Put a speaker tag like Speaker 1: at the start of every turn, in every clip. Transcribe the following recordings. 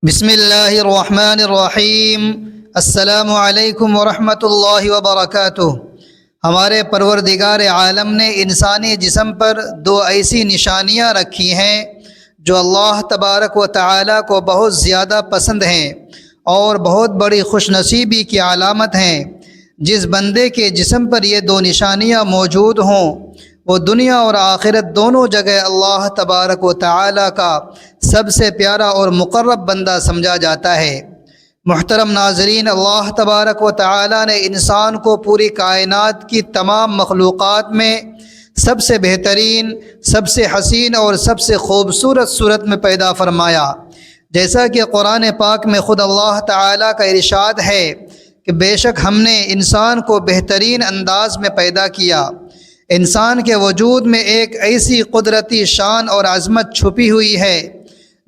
Speaker 1: بسم اللہ الرحمن الرحیم۔ السلام علیکم ورحمۃ اللہ وبرکاتہ۔ ہمارے پروردگار عالم نے انسانی جسم پر دو ایسی نشانیاں رکھی ہیں جو اللہ تبارک و تعالی کو بہت زیادہ پسند ہیں اور بہت بڑی خوش نصیبی کی علامت ہیں۔ جس بندے کے جسم پر یہ دو نشانیاں موجود ہوں وہ دنیا اور آخرت دونوں جگہ اللہ تبارک و تعالی کا سب سے پیارا اور مقرب بندہ سمجھا جاتا ہے۔ محترم ناظرین، اللہ تبارک و تعالی نے انسان کو پوری کائنات کی تمام مخلوقات میں سب سے بہترین، سب سے حسین اور سب سے خوبصورت صورت میں پیدا فرمایا۔ جیسا کہ قرآن پاک میں خود اللہ تعالی کا ارشاد ہے کہ بے شک ہم نے انسان کو بہترین انداز میں پیدا کیا۔ انسان کے وجود میں ایک ایسی قدرتی شان اور عظمت چھپی ہوئی ہے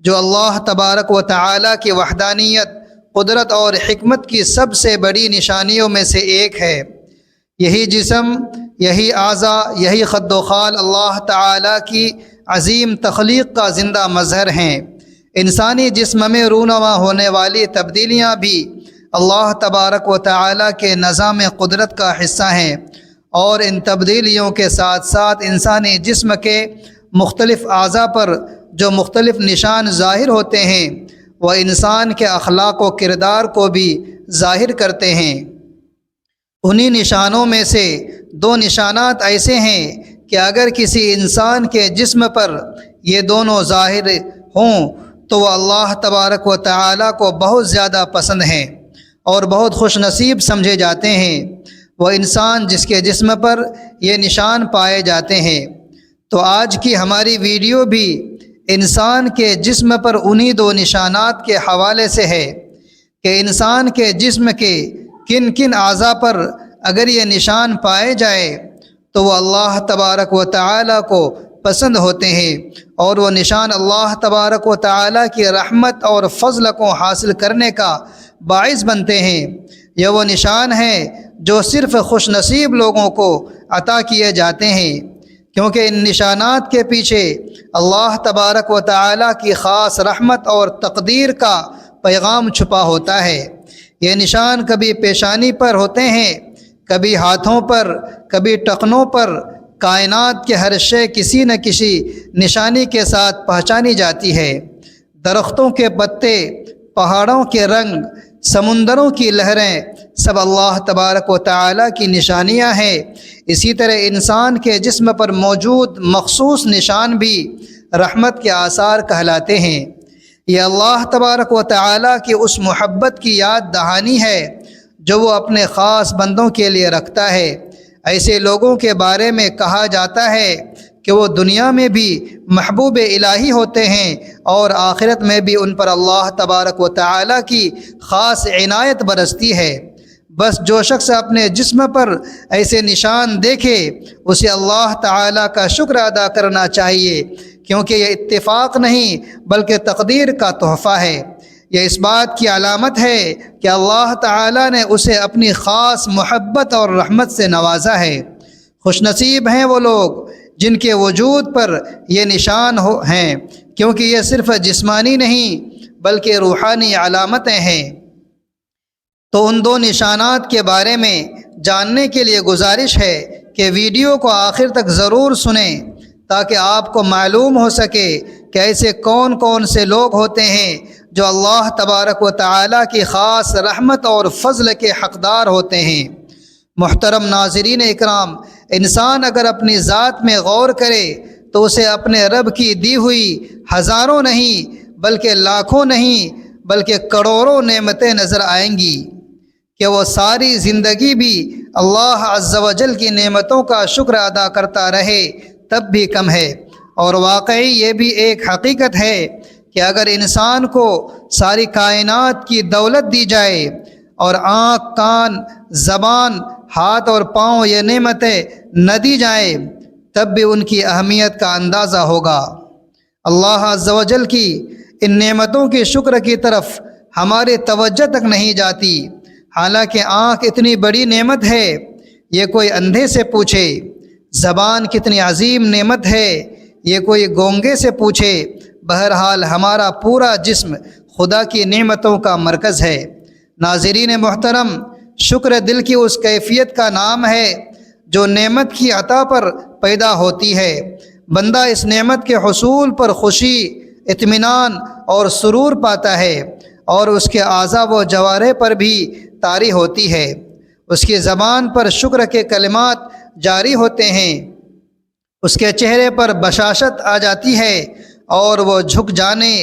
Speaker 1: جو اللہ تبارک و تعالی کی وحدانیت، قدرت اور حکمت کی سب سے بڑی نشانیوں میں سے ایک ہے۔ یہی جسم، یہی اعضاء، یہی خد و خال اللہ تعالی کی عظیم تخلیق کا زندہ مظہر ہیں۔ انسانی جسم میں رونما ہونے والی تبدیلیاں بھی اللہ تبارک و تعالی کے نظام قدرت کا حصہ ہیں، اور ان تبدیلیوں کے ساتھ ساتھ انسانی جسم کے مختلف اعضاء پر جو مختلف نشان ظاہر ہوتے ہیں وہ انسان کے اخلاق و کردار کو بھی ظاہر کرتے ہیں۔ انہی نشانوں میں سے دو نشانات ایسے ہیں کہ اگر کسی انسان کے جسم پر یہ دونوں ظاہر ہوں تو وہ اللہ تبارک و تعالی کو بہت زیادہ پسند ہیں اور بہت خوش نصیب سمجھے جاتے ہیں۔ وہ انسان جس کے جسم پر یہ نشان پائے جاتے ہیں۔ تو آج کی ہماری ویڈیو بھی انسان کے جسم پر انہی دو نشانات کے حوالے سے ہے کہ انسان کے جسم کے کن کن اعضاء پر اگر یہ نشان پائے جائے تو وہ اللہ تبارک و تعالی کو پسند ہوتے ہیں، اور وہ نشان اللہ تبارک و تعالی کی رحمت اور فضل کو حاصل کرنے کا باعث بنتے ہیں۔ یہ وہ نشان ہیں جو صرف خوش نصیب لوگوں کو عطا کیے جاتے ہیں، کیونکہ ان نشانات کے پیچھے اللہ تبارک و تعالی کی خاص رحمت اور تقدیر کا پیغام چھپا ہوتا ہے۔ یہ نشان کبھی پیشانی پر ہوتے ہیں، کبھی ہاتھوں پر، کبھی ٹخنوں پر۔ کائنات کے ہر شے کسی نہ کسی نشانی کے ساتھ پہچانی جاتی ہے۔ درختوں کے پتے، پہاڑوں کے رنگ، سمندروں کی لہریں سب اللہ تبارک و تعالی کی نشانیاں ہیں۔ اسی طرح انسان کے جسم پر موجود مخصوص نشان بھی رحمت کے آثار کہلاتے ہیں۔ یہ اللہ تبارک و تعالی کی اس محبت کی یاد دہانی ہے جو وہ اپنے خاص بندوں کے لیے رکھتا ہے۔ ایسے لوگوں کے بارے میں کہا جاتا ہے کہ وہ دنیا میں بھی محبوب الہی ہوتے ہیں اور آخرت میں بھی ان پر اللہ تبارک و تعالی کی خاص عنایت برستی ہے۔ بس جو شخص اپنے جسم پر ایسے نشان دیکھے اسے اللہ تعالی کا شکر ادا کرنا چاہیے، کیونکہ یہ اتفاق نہیں بلکہ تقدیر کا تحفہ ہے۔ یہ اس بات کی علامت ہے کہ اللہ تعالی نے اسے اپنی خاص محبت اور رحمت سے نوازا ہے۔ خوش نصیب ہیں وہ لوگ جن کے وجود پر یہ نشان ہیں، کیونکہ یہ صرف جسمانی نہیں بلکہ روحانی علامتیں ہیں۔ تو ان دو نشانات کے بارے میں جاننے کے لیے گزارش ہے کہ ویڈیو کو آخر تک ضرور سنیں تاکہ آپ کو معلوم ہو سکے کہ ایسے کون کون سے لوگ ہوتے ہیں جو اللہ تبارک و تعالی کی خاص رحمت اور فضل کے حقدار ہوتے ہیں۔ محترم ناظرین اکرام، انسان اگر اپنی ذات میں غور کرے تو اسے اپنے رب کی دی ہوئی ہزاروں نہیں بلکہ لاکھوں نہیں بلکہ کروڑوں نعمتیں نظر آئیں گی کہ وہ ساری زندگی بھی اللہ عز و جل کی نعمتوں کا شکر ادا کرتا رہے تب بھی کم ہے۔ اور واقعی یہ بھی ایک حقیقت ہے کہ اگر انسان کو ساری کائنات کی دولت دی جائے اور آنکھ، کان، زبان، ہاتھ اور پاؤں یہ نعمتیں نہ دی جائیں تب بھی ان کی اہمیت کا اندازہ ہوگا۔ اللہ عز و جل کی ان نعمتوں کے شکر کی طرف ہماری توجہ تک نہیں جاتی۔ حالانکہ آنکھ اتنی بڑی نعمت ہے، یہ کوئی اندھے سے پوچھے۔ زبان کتنی عظیم نعمت ہے، یہ کوئی گونگے سے پوچھے۔ بہرحال ہمارا پورا جسم خدا کی نعمتوں کا مرکز ہے۔ ناظرین محترم، شکر دل کی اس کیفیت کا نام ہے جو نعمت کی عطا پر پیدا ہوتی ہے۔ بندہ اس نعمت کے حصول پر خوشی، اطمینان اور سرور پاتا ہے، اور اس کے اعضاء و جوارح پر بھی طاری ہوتی ہے۔ اس کی زبان پر شکر کے کلمات جاری ہوتے ہیں، اس کے چہرے پر بشاشت آ جاتی ہے، اور وہ جھک جانے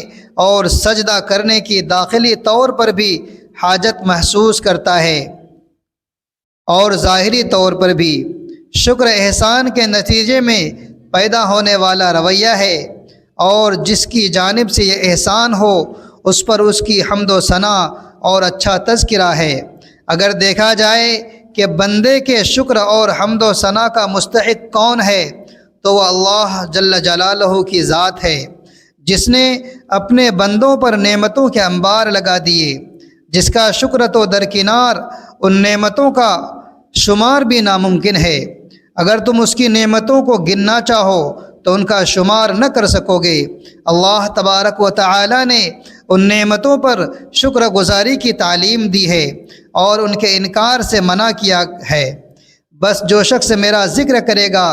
Speaker 1: اور سجدہ کرنے کی داخلی طور پر بھی حاجت محسوس کرتا ہے، اور ظاہری طور پر بھی۔ شکر احسان کے نتیجے میں پیدا ہونے والا رویہ ہے، اور جس کی جانب سے یہ احسان ہو اس پر اس کی حمد و ثنا اور اچھا تذکرہ ہے۔ اگر دیکھا جائے کہ بندے کے شکر اور حمد و ثنا کا مستحق کون ہے، تو وہ اللہ جل جلالہ کی ذات ہے، جس نے اپنے بندوں پر نعمتوں کے انبار لگا دیے، جس کا شکر تو درکنار ان نعمتوں کا شمار بھی ناممکن ہے۔ اگر تم اس کی نعمتوں کو گننا چاہو تو ان کا شمار نہ کر سکو گے۔ اللہ تبارک و تعالی نے ان نعمتوں پر شکر گزاری کی تعلیم دی ہے اور ان کے انکار سے منع کیا ہے۔ بس جو شخص میرا ذکر کرے گا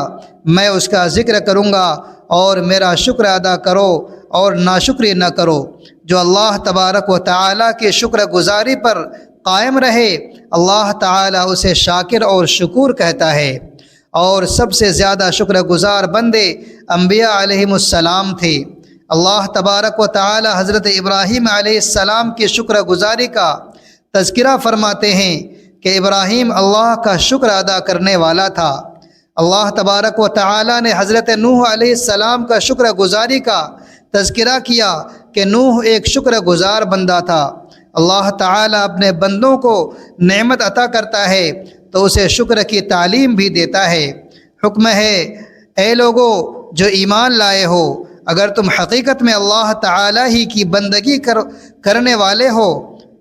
Speaker 1: میں اس کا ذکر کروں گا، اور میرا شکر ادا کرو اور ناشکری نہ کرو۔ جو اللہ تبارک و تعالی کے شکر گزاری پر قائم رہے، اللہ تعالی اسے شاکر اور شکور کہتا ہے۔ اور سب سے زیادہ شکر گزار بندے انبیاء علیہم السلام تھے۔ اللہ تبارک و تعالی حضرت ابراہیم علیہ السلام کی شکر گزاری کا تذکرہ فرماتے ہیں کہ ابراہیم اللہ کا شکر ادا کرنے والا تھا۔ اللہ تبارک و تعالی نے حضرت نوح علیہ السلام کا شکر گزاری کا تذکرہ کیا کہ نوح ایک شکر گزار بندہ تھا۔ اللہ تعالی اپنے بندوں کو نعمت عطا کرتا ہے تو اسے شکر کی تعلیم بھی دیتا ہے۔ حکم ہے، اے لوگو جو ایمان لائے ہو، اگر تم حقیقت میں اللہ تعالی ہی کی بندگی کرنے والے ہو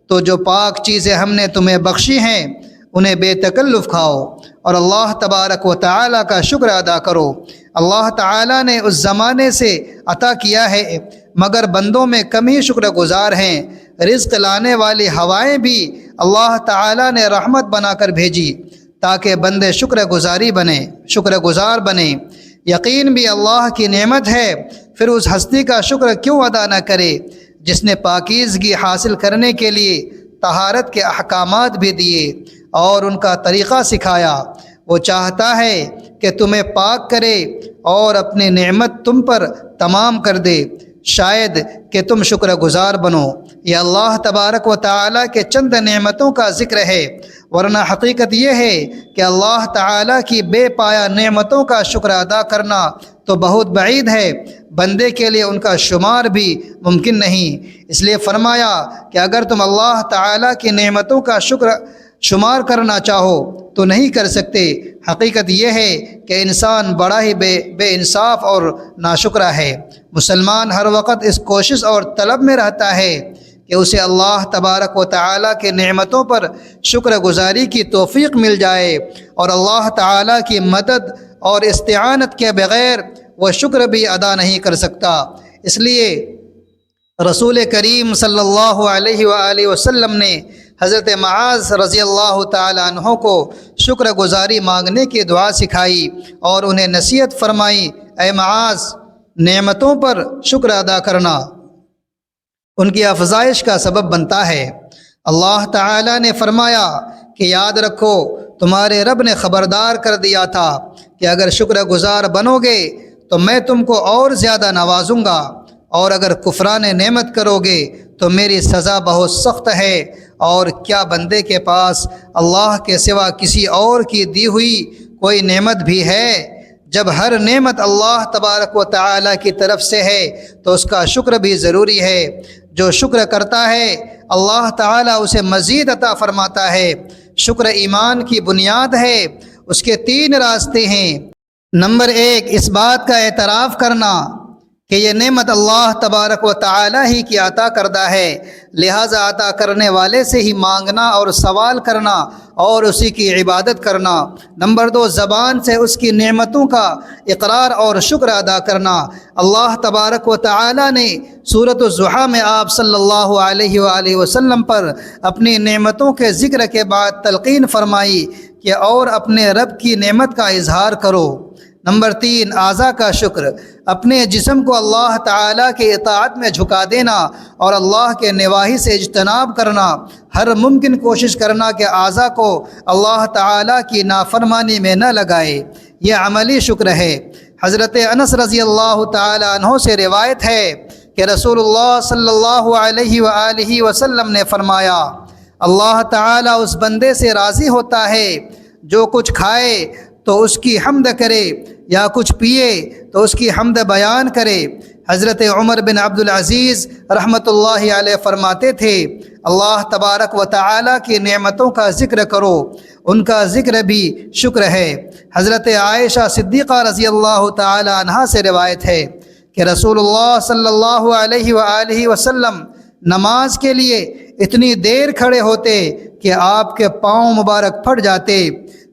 Speaker 1: تو جو پاک چیزیں ہم نے تمہیں بخشی ہیں انہیں بے تکلف کھاؤ، اور اللہ تبارک و تعالی کا شکر ادا کرو۔ اللہ تعالی نے اس زمانے سے عطا کیا ہے، مگر بندوں میں کم ہی شکر گزار ہیں۔ رزق لانے والی ہوائیں بھی اللہ تعالی نے رحمت بنا کر بھیجی تاکہ بندے شکر گزار بنے۔ یقین بھی اللہ کی نعمت ہے، پھر اس ہستی کا شکر کیوں ادا نہ کرے جس نے پاکیزگی حاصل کرنے کے لیے طہارت کے احکامات بھی دیے اور ان کا طریقہ سکھایا۔ وہ چاہتا ہے کہ تمہیں پاک کرے اور اپنی نعمت تم پر تمام کر دے، شاید کہ تم شکر گزار بنو۔ یہ اللہ تبارک و تعالی کے چند نعمتوں کا ذکر ہے، ورنہ حقیقت یہ ہے کہ اللہ تعالی کی بے پایا نعمتوں کا شکر ادا کرنا تو بہت بعید ہے، بندے کے لیے ان کا شمار بھی ممکن نہیں۔ اس لیے فرمایا کہ اگر تم اللہ تعالی کی نعمتوں کا شمار کرنا چاہو تو نہیں کر سکتے۔ حقیقت یہ ہے کہ انسان بڑا ہی بے انصاف اور ناشکرا ہے۔ مسلمان ہر وقت اس کوشش اور طلب میں رہتا ہے کہ اسے اللہ تبارک و تعالی کے نعمتوں پر شکر گزاری کی توفیق مل جائے، اور اللہ تعالی کی مدد اور استعانت کے بغیر وہ شکر بھی ادا نہیں کر سکتا۔ اس لیے رسول کریم صلی اللہ علیہ وآلہ وسلم نے حضرت معاذ رضی اللہ تعالی عنہ کو شکر گزاری مانگنے کی دعا سکھائی اور انہیں نصیحت فرمائی، اے معاذ، نعمتوں پر شکر ادا کرنا ان کی افزائش کا سبب بنتا ہے۔ اللہ تعالی نے فرمایا کہ یاد رکھو تمہارے رب نے خبردار کر دیا تھا کہ اگر شکر گزار بنو گے تو میں تم کو اور زیادہ نوازوں گا، اور اگر کفران نعمت کرو گے تو میری سزا بہت سخت ہے۔ اور کیا بندے کے پاس اللہ کے سوا کسی اور کی دی ہوئی کوئی نعمت بھی ہے؟ جب ہر نعمت اللہ تبارک و تعالی کی طرف سے ہے تو اس کا شکر بھی ضروری ہے۔ جو شکر کرتا ہے اللہ تعالی اسے مزید عطا فرماتا ہے۔ شکر ایمان کی بنیاد ہے۔ اس کے 3 راستے ہیں۔ نمبر 1، اس بات کا اعتراف کرنا کہ یہ نعمت اللہ تبارک و تعالی ہی کی عطا کردہ ہے، لہٰذا عطا کرنے والے سے ہی مانگنا اور سوال کرنا اور اسی کی عبادت کرنا۔ نمبر 2، زبان سے اس کی نعمتوں کا اقرار اور شکر ادا کرنا۔ اللہ تبارک و تعالی نے سورۃ الضحیٰ میں آپ صلی اللہ علیہ وآلہ وسلم پر اپنی نعمتوں کے ذکر کے بعد تلقین فرمائی کہ اور اپنے رب کی نعمت کا اظہار کرو۔ نمبر 3، اعضاء کا شکر، اپنے جسم کو اللہ تعالیٰ کے اطاعت میں جھکا دینا اور اللہ کے نواہی سے اجتناب کرنا، ہر ممکن کوشش کرنا کہ اعضاء کو اللہ تعالیٰ کی نافرمانی میں نہ لگائے، یہ عملی شکر ہے۔ حضرت انس رضی اللہ تعالی عنہ سے روایت ہے کہ رسول اللہ صلی اللہ علیہ وآلہ وسلم نے فرمایا، اللہ تعالیٰ اس بندے سے راضی ہوتا ہے جو کچھ کھائے تو اس کی حمد کرے یا کچھ پیے تو اس کی حمد بیان کرے۔ حضرت عمر بن عبد العزیز رحمۃ اللہ علیہ فرماتے تھے، اللہ تبارک و تعالی کی نعمتوں کا ذکر کرو، ان کا ذکر بھی شکر ہے۔ حضرت عائشہ صدیقہ رضی اللہ تعالی عنہا سے روایت ہے کہ رسول اللہ صلی اللہ علیہ وآلہ وسلم نماز کے لیے اتنی دیر کھڑے ہوتے کہ آپ کے پاؤں مبارک پھٹ جاتے۔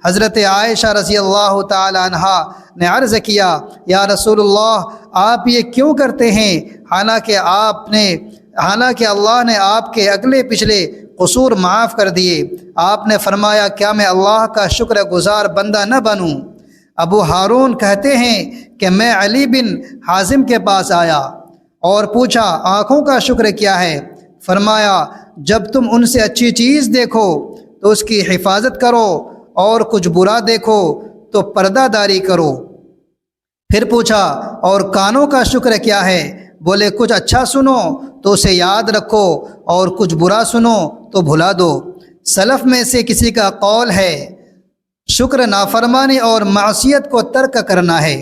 Speaker 1: حضرت عائشہ رضی اللہ تعالی عنہا نے عرض کیا، یا رسول اللہ، آپ یہ کیوں کرتے ہیں حالانکہ اللہ نے آپ کے اگلے پچھلے قصور معاف کر دیے؟ آپ نے فرمایا، کیا میں اللہ کا شکر گزار بندہ نہ بنوں؟ ابو ہارون کہتے ہیں کہ میں علی بن حازم کے پاس آیا اور پوچھا، آنکھوں کا شکر کیا ہے؟ فرمایا، جب تم ان سے اچھی چیز دیکھو تو اس کی حفاظت کرو اور کچھ برا دیکھو تو پردہ داری کرو۔ پھر پوچھا، اور کانوں کا شکر کیا ہے؟ بولے، کچھ اچھا سنو تو اسے یاد رکھو اور کچھ برا سنو تو بھلا دو۔ سلف میں سے کسی کا قول ہے، شکر نافرمانی اور معصیت کو ترک کرنا ہے۔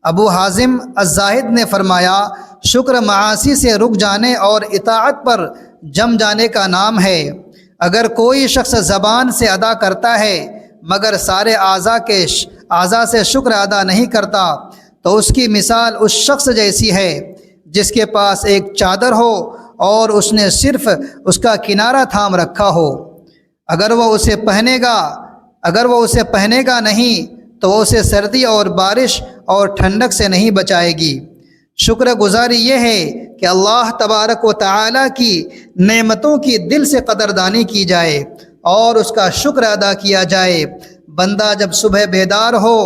Speaker 1: ابو حازم الزاہد نے فرمایا، شکر معاصی سے رک جانے اور اطاعت پر جم جانے کا نام ہے۔ اگر کوئی شخص زبان سے ادا کرتا ہے مگر سارے اعضاء سے شکر ادا نہیں کرتا تو اس کی مثال اس شخص جیسی ہے جس کے پاس ایک چادر ہو اور اس نے صرف اس کا کنارہ تھام رکھا ہو، اگر وہ اسے پہنے گا نہیں تو وہ اسے سردی اور بارش اور ٹھنڈک سے نہیں بچائے گی۔ شکر گزاری یہ ہے کہ اللہ تبارک و تعالی کی نعمتوں کی دل سے قدردانی کی جائے اور اس کا شکر ادا کیا جائے۔ بندہ جب صبح بیدار ہو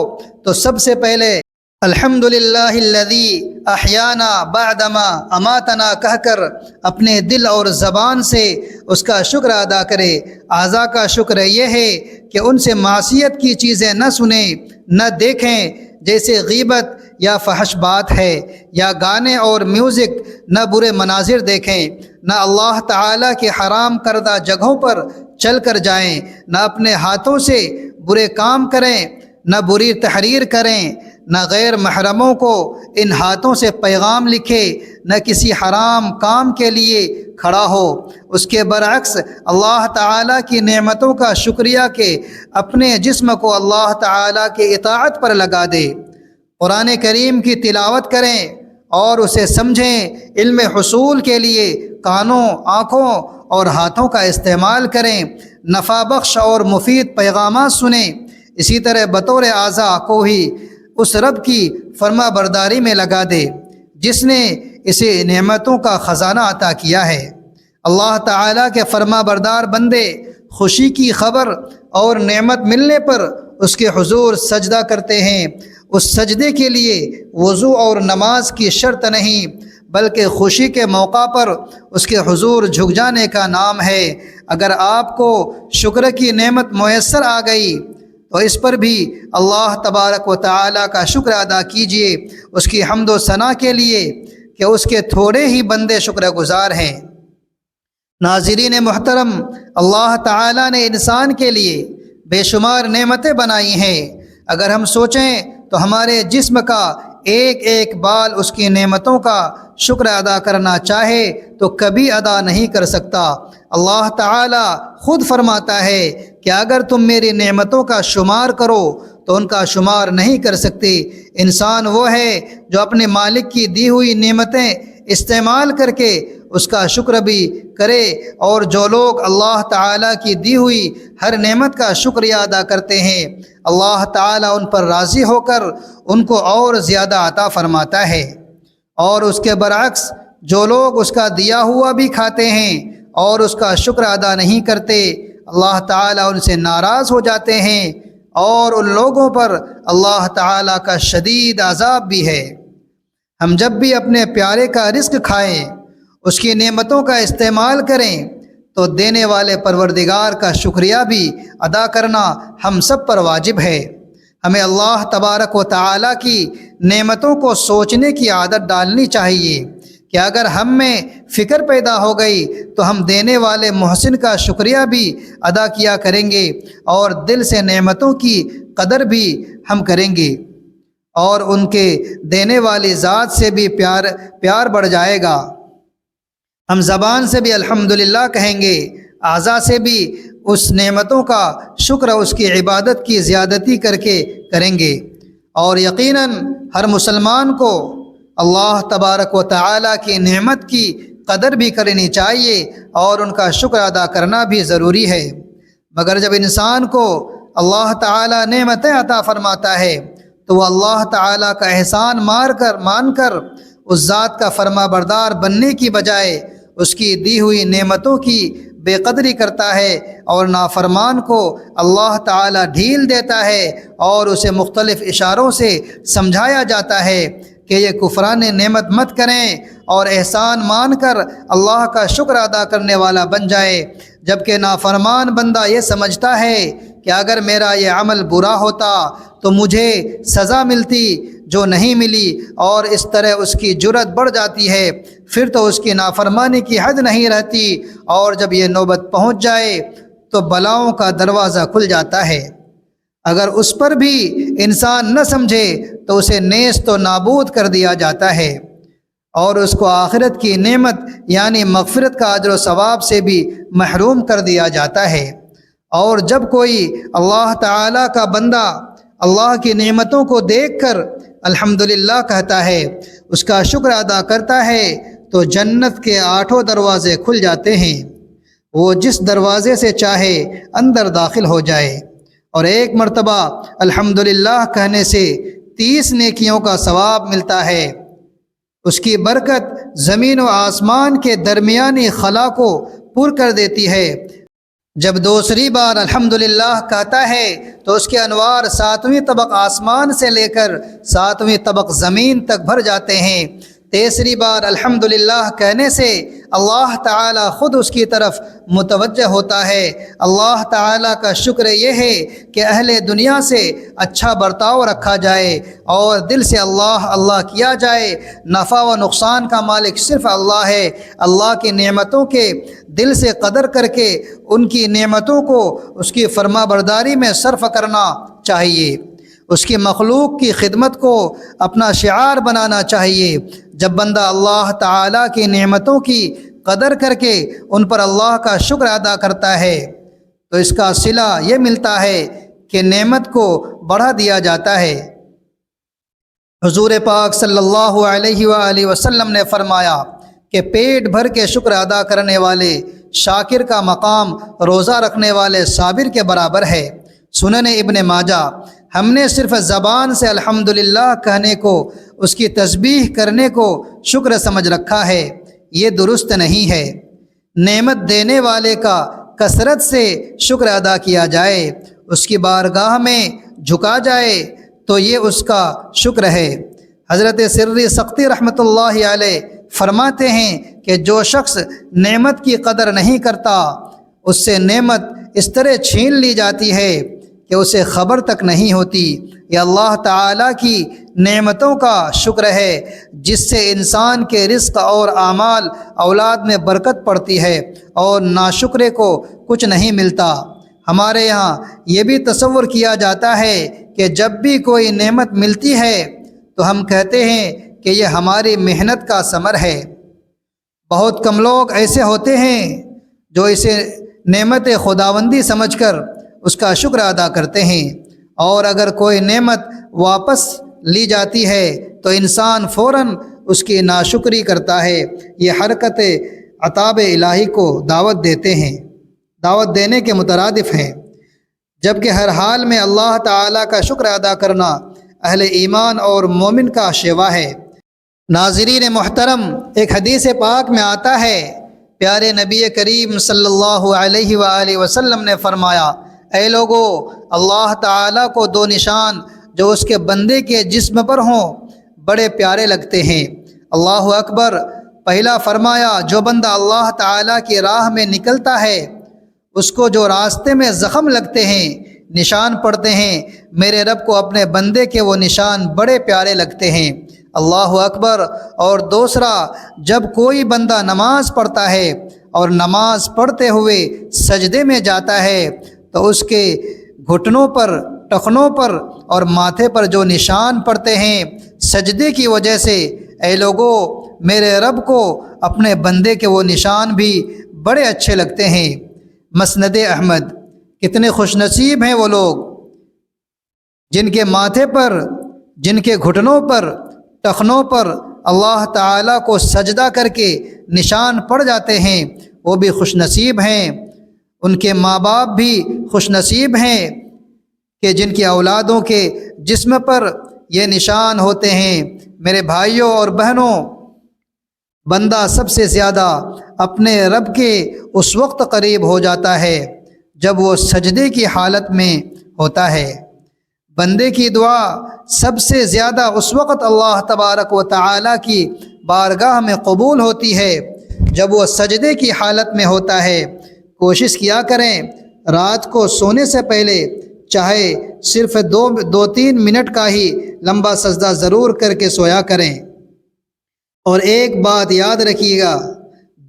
Speaker 1: تو سب سے پہلے الحمدللہ الذی احیانا بعدما اماتنا کہہ کر اپنے دل اور زبان سے اس کا شکر ادا کرے۔ اعضاء کا شکر یہ ہے کہ ان سے معصیت کی چیزیں نہ سنیں نہ دیکھیں، جیسے غیبت یا فحش بات ہے، یا گانے اور میوزک، نہ برے مناظر دیکھیں، نہ اللہ تعالیٰ کے حرام کردہ جگہوں پر چل کر جائیں، نہ اپنے ہاتھوں سے برے کام کریں، نہ بری تحریر کریں، نہ غیر محرموں کو ان ہاتھوں سے پیغام لکھے، نہ کسی حرام کام کے لیے کھڑا ہو۔ اس کے برعکس اللہ تعالیٰ کی نعمتوں کا شکریہ کہ اپنے جسم کو اللہ تعالیٰ کے اطاعت پر لگا دے، قرآن کریم کی تلاوت کریں اور اسے سمجھیں، علم حصول کے لیے کانوں، آنکھوں اور ہاتھوں کا استعمال کریں، نفع بخش اور مفید پیغامات سنیں۔ اسی طرح بطور اعضاء کو ہی اس رب کی فرما برداری میں لگا دے جس نے اسے نعمتوں کا خزانہ عطا کیا ہے۔ اللہ تعالیٰ کے فرما بردار بندے خوشی کی خبر اور نعمت ملنے پر اس کے حضور سجدہ کرتے ہیں۔ اس سجدے کے لیے وضو اور نماز کی شرط نہیں، بلکہ خوشی کے موقع پر اس کے حضور جھک جانے کا نام ہے۔ اگر آپ کو شکر کی نعمت میسر آ گئی تو اس پر بھی اللہ تبارک و تعالیٰ کا شکر ادا کیجیے، اس کی حمد و ثنا کے لیے کہ اس کے تھوڑے ہی بندے شکر گزار ہیں۔ ناظرین محترم، اللہ تعالیٰ نے انسان کے لیے بے شمار نعمتیں بنائی ہیں۔ اگر ہم سوچیں تو ہمارے جسم کا ایک ایک بال اس کی نعمتوں کا شکر ادا کرنا چاہے تو کبھی ادا نہیں کر سکتا۔ اللہ تعالیٰ خود فرماتا ہے کہ اگر تم میری نعمتوں کا شمار کرو تو ان کا شمار نہیں کر سکتے۔ انسان وہ ہے جو اپنے مالک کی دی ہوئی نعمتیں استعمال کر کے اس کا شکر بھی کرے، اور جو لوگ اللہ تعالیٰ کی دی ہوئی ہر نعمت کا شکریہ ادا کرتے ہیں، اللہ تعالیٰ ان پر راضی ہو کر ان کو اور زیادہ عطا فرماتا ہے۔ اور اس کے برعکس جو لوگ اس کا دیا ہوا بھی کھاتے ہیں اور اس کا شکر ادا نہیں کرتے، اللہ تعالیٰ ان سے ناراض ہو جاتے ہیں، اور ان لوگوں پر اللہ تعالیٰ کا شدید عذاب بھی ہے۔ ہم جب بھی اپنے پیارے کا رزق کھائیں، اس کی نعمتوں کا استعمال کریں، تو دینے والے پروردگار کا شکریہ بھی ادا کرنا ہم سب پر واجب ہے۔ ہمیں اللہ تبارک و تعالیٰ کی نعمتوں کو سوچنے کی عادت ڈالنی چاہیے کہ اگر ہم میں فکر پیدا ہو گئی تو ہم دینے والے محسن کا شکریہ بھی ادا کیا کریں گے، اور دل سے نعمتوں کی قدر بھی ہم کریں گے، اور ان کے دینے والی ذات سے بھی پیار بڑھ جائے گا۔ ہم زبان سے بھی الحمدللہ کہیں گے، اعضاء سے بھی اس نعمتوں کا شکر، اس کی عبادت کی زیادتی کر کے کریں گے۔ اور یقیناً ہر مسلمان کو اللہ تبارک و تعالیٰ کی نعمت کی قدر بھی کرنی چاہیے، اور ان کا شکر ادا کرنا بھی ضروری ہے۔ مگر جب انسان کو اللہ تعالیٰ نعمتیں عطا فرماتا ہے تو وہ اللہ تعالیٰ کا احسان مان کر اس ذات کا فرما بردار بننے کی بجائے اس کی دی ہوئی نعمتوں کی بے قدری کرتا ہے، اور نافرمان کو اللہ تعالیٰ ڈھیل دیتا ہے، اور اسے مختلف اشاروں سے سمجھایا جاتا ہے کہ یہ کفران نعمت مت کریں اور احسان مان کر اللہ کا شکر ادا کرنے والا بن جائے۔ جبکہ نافرمان بندہ یہ سمجھتا ہے کہ اگر میرا یہ عمل برا ہوتا تو مجھے سزا ملتی جو نہیں ملی، اور اس طرح اس کی جرت بڑھ جاتی ہے، پھر تو اس کی نافرمانی کی حد نہیں رہتی، اور جب یہ نوبت پہنچ جائے تو بلاؤں کا دروازہ کھل جاتا ہے۔ اگر اس پر بھی انسان نہ سمجھے تو اسے نیست و نابود کر دیا جاتا ہے، اور اس کو آخرت کی نعمت یعنی مغفرت کا اجر و ثواب سے بھی محروم کر دیا جاتا ہے۔ اور جب کوئی اللہ تعالیٰ کا بندہ اللہ کی نعمتوں کو دیکھ کر الحمدللہ کہتا ہے، اس کا شکر ادا کرتا ہے، تو جنت کے 8 دروازے کھل جاتے ہیں، وہ جس دروازے سے چاہے اندر داخل ہو جائے، اور ایک مرتبہ الحمدللہ کہنے سے 30 نیکیوں کا ثواب ملتا ہے۔ اس کی برکت زمین و آسمان کے درمیانی خلا کو پر کر دیتی ہے۔ جب دوسری بار الحمدللہ کہتا ہے تو اس کے انوار 7ویں طبق آسمان سے لے کر 7ویں طبق زمین تک بھر جاتے ہیں۔ تیسری بار الحمدللہ کہنے سے اللہ تعالیٰ خود اس کی طرف متوجہ ہوتا ہے۔ اللہ تعالیٰ کا شکر یہ ہے کہ اہل دنیا سے اچھا برتاؤ رکھا جائے اور دل سے اللہ اللہ کیا جائے۔ نفع و نقصان کا مالک صرف اللہ ہے۔ اللہ کی نعمتوں کے دل سے قدر کر کے ان کی نعمتوں کو اس کی فرما برداری میں صرف کرنا چاہیے۔ اس کی مخلوق کی خدمت کو اپنا شعار بنانا چاہیے۔ جب بندہ اللہ تعالیٰ کی نعمتوں کی قدر کر کے ان پر اللہ کا شکر ادا کرتا ہے تو اس کا صلہ یہ ملتا ہے کہ نعمت کو بڑھا دیا جاتا ہے۔ حضور پاک صلی اللہ علیہ وآلہ وسلم نے فرمایا کہ پیٹ بھر کے شکر ادا کرنے والے شاکر کا مقام روزہ رکھنے والے صابر کے برابر ہے۔ سنن ابن ماجہ۔ ہم نے صرف زبان سے الحمدللہ کہنے کو، اس کی تسبیح کرنے کو شکر سمجھ رکھا ہے، یہ درست نہیں ہے۔ نعمت دینے والے کا کثرت سے شکر ادا کیا جائے، اس کی بارگاہ میں جھکا جائے تو یہ اس کا شکر ہے۔ حضرت سری سختی رحمۃ اللہ علیہ فرماتے ہیں کہ جو شخص نعمت کی قدر نہیں کرتا اس سے نعمت اس طرح چھین لی جاتی ہے کہ اسے خبر تک نہیں ہوتی۔ یہ اللہ تعالیٰ کی نعمتوں کا شکر ہے جس سے انسان کے رزق اور اعمال اولاد میں برکت پڑتی ہے، اور ناشکرے کو کچھ نہیں ملتا۔ ہمارے یہاں یہ بھی تصور کیا جاتا ہے کہ جب بھی کوئی نعمت ملتی ہے تو ہم کہتے ہیں کہ یہ ہماری محنت کا ثمر ہے۔ بہت کم لوگ ایسے ہوتے ہیں جو اسے نعمت خداوندی سمجھ کر اس کا شکر ادا کرتے ہیں، اور اگر کوئی نعمت واپس لی جاتی ہے تو انسان فوراً اس کی ناشکری کرتا ہے۔ یہ حرکت عطاب الہی کو دعوت دینے کے مترادف ہیں، جبکہ ہر حال میں اللہ تعالیٰ کا شکر ادا کرنا اہل ایمان اور مومن کا شیوا ہے۔ ناظرین محترم، ایک حدیث پاک میں آتا ہے، پیارے نبی کریم صلی اللہ علیہ وآلہ وسلم نے فرمایا، اے لوگو، اللہ تعالیٰ کو دو نشان جو اس کے بندے کے جسم پر ہوں بڑے پیارے لگتے ہیں۔ اللہ اکبر۔ پہلا فرمایا، جو بندہ اللہ تعالیٰ کی راہ میں نکلتا ہے اس کو جو راستے میں زخم لگتے ہیں، نشان پڑتے ہیں، میرے رب کو اپنے بندے کے وہ نشان بڑے پیارے لگتے ہیں۔ اللہ اکبر۔ اور دوسرا، جب کوئی بندہ نماز پڑھتا ہے اور نماز پڑھتے ہوئے سجدے میں جاتا ہے تو اس کے گھٹنوں پر، ٹخنوں پر اور ماتھے پر جو نشان پڑتے ہیں سجدے کی وجہ سے، اے لوگو، میرے رب کو اپنے بندے کے وہ نشان بھی بڑے اچھے لگتے ہیں۔ مسند احمد۔ کتنے خوش نصیب ہیں وہ لوگ جن کے ماتھے پر، جن کے گھٹنوں پر، ٹخنوں پر اللہ تعالیٰ کو سجدہ کر کے نشان پڑ جاتے ہیں، وہ بھی خوش نصیب ہیں۔ ان کے ماں باپ بھی خوش نصیب ہیں کہ جن کی اولادوں کے جسم پر یہ نشان ہوتے ہیں۔ میرے بھائیوں اور بہنوں، بندہ سب سے زیادہ اپنے رب کے اس وقت قریب ہو جاتا ہے جب وہ سجدے کی حالت میں ہوتا ہے۔ بندے کی دعا سب سے زیادہ اس وقت اللہ تبارک و تعالیٰ کی بارگاہ میں قبول ہوتی ہے جب وہ سجدے کی حالت میں ہوتا ہے۔ کوشش کیا کریں رات کو سونے سے پہلے چاہے صرف دو تین منٹ کا ہی لمبا سجدہ ضرور کر کے سویا کریں۔ اور ایک بات یاد رکھیے گا،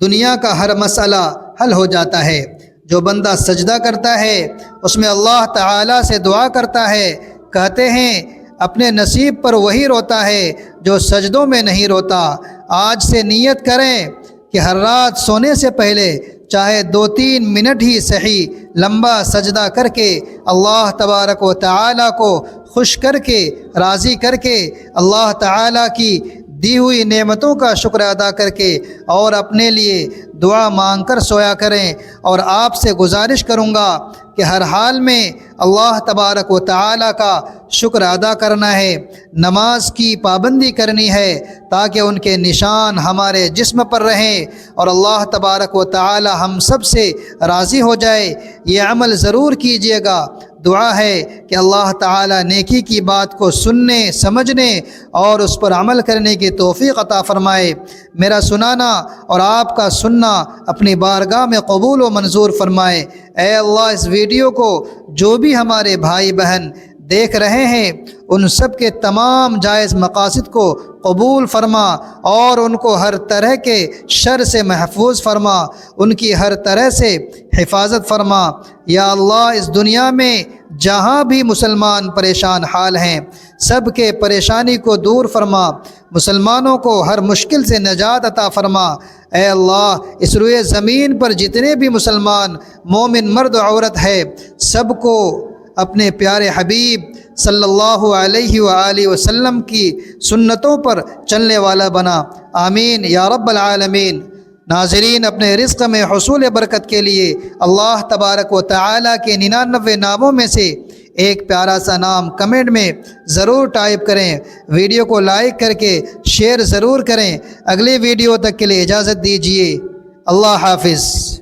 Speaker 1: دنیا کا ہر مسئلہ حل ہو جاتا ہے۔ جو بندہ سجدہ کرتا ہے اس میں اللہ تعالیٰ سے دعا کرتا ہے، کہتے ہیں اپنے نصیب پر وہی روتا ہے جو سجدوں میں نہیں روتا۔ آج سے نیت کریں کہ ہر رات سونے سے پہلے چاہے 2-3 منٹ ہی صحیح لمبا سجدہ کر کے اللہ تبارک و تعالیٰ کو خوش کر کے، راضی کر کے، اللہ تعالیٰ کی دی ہوئی نعمتوں کا شکر ادا کر کے اور اپنے لیے دعا مانگ کر سویا کریں۔ اور آپ سے گزارش کروں گا کہ ہر حال میں اللہ تبارک و تعالیٰ کا شکر ادا کرنا ہے، نماز کی پابندی کرنی ہے تاکہ ان کے نشان ہمارے جسم پر رہیں اور اللہ تبارک و تعالیٰ ہم سب سے راضی ہو جائے۔ یہ عمل ضرور کیجیے گا۔ دعا ہے کہ اللہ تعالیٰ نیکی کی بات کو سننے، سمجھنے اور اس پر عمل کرنے کی توفیق عطا فرمائے۔ میرا سنانا اور آپ کا سننا اپنی بارگاہ میں قبول و منظور فرمائے۔ اے اللہ، اس ویڈیو کو جو بھی ہمارے بھائی بہن دیکھ رہے ہیں ان سب کے تمام جائز مقاصد کو قبول فرما اور ان کو ہر طرح کے شر سے محفوظ فرما، ان کی ہر طرح سے حفاظت فرما۔ یا اللہ، اس دنیا میں جہاں بھی مسلمان پریشان حال ہیں سب کے پریشانی کو دور فرما، مسلمانوں کو ہر مشکل سے نجات عطا فرما۔ اے اللہ، اس روئے زمین پر جتنے بھی مسلمان مومن مرد و عورت ہے سب کو اپنے پیارے حبیب صلی اللہ علیہ وآلہ وسلم کی سنتوں پر چلنے والا بنا، آمین یا رب العالمین۔ ناظرین، اپنے رزق میں حصول برکت کے لیے اللہ تبارک و تعالیٰ کے 99 ناموں میں سے ایک پیارا سا نام کمنٹ میں ضرور ٹائپ کریں، ویڈیو کو لائک کر کے شیئر ضرور کریں۔ اگلی ویڈیو تک کے لیے اجازت دیجیے، اللہ حافظ۔